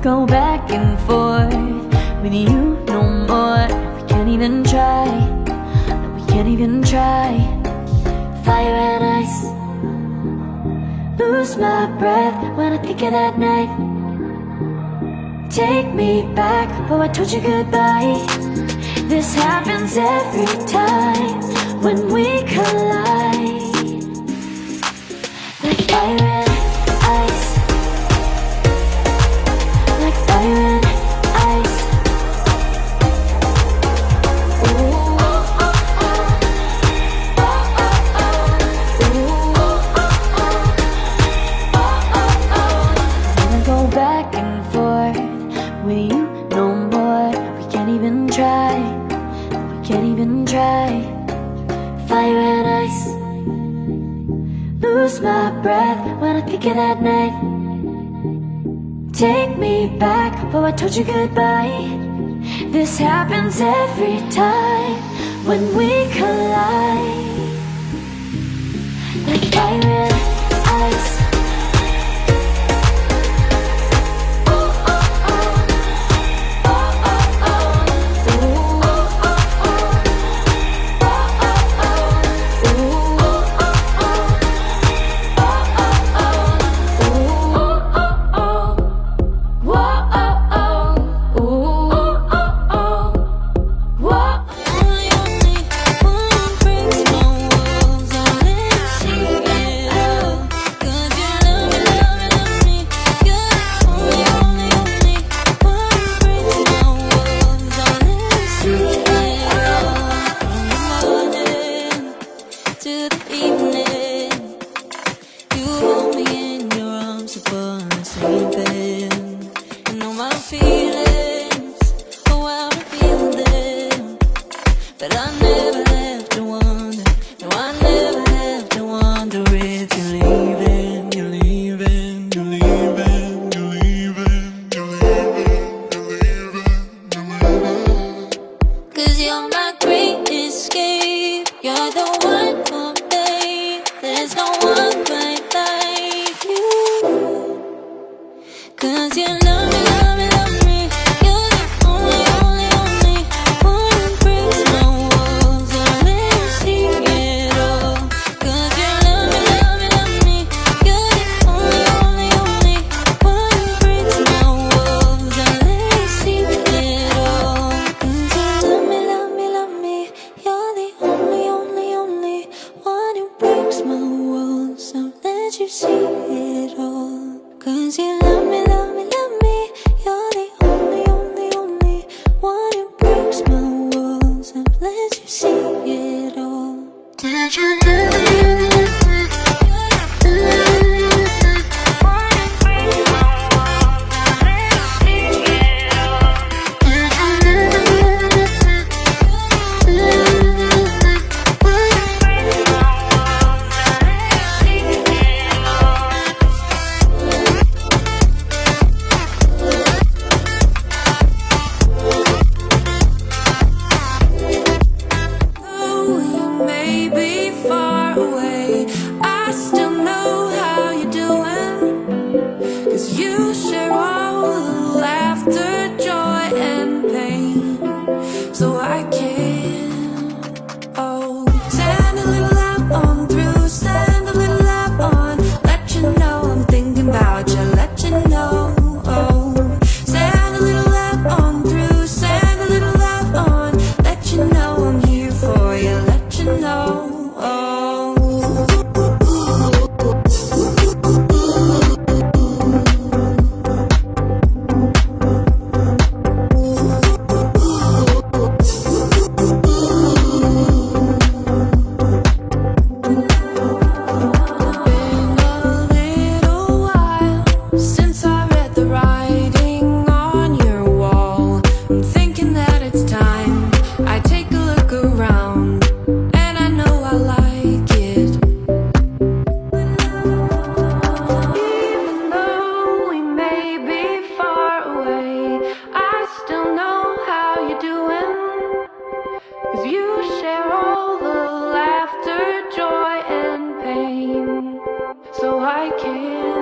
go back and forth with you no more. We can't even try, no, we can't even try. Fire and ice, lose my breath when I think of that night. Take me back, oh I told you goodbye. This happens every time when we collide. Like fire and ice, like fire and ice. Ooh, oh, oh, oh. Oh, oh, oh. Ooh, oh, oh, oh. Oh, oh, oh. Wanna go back and forth with you no more. We can't even try, we can't even try. Fire and ice, lose my breath when I think of that night. Take me back, oh I told you goodbye. This happens every time when we collide. Like fire and ice. So I can't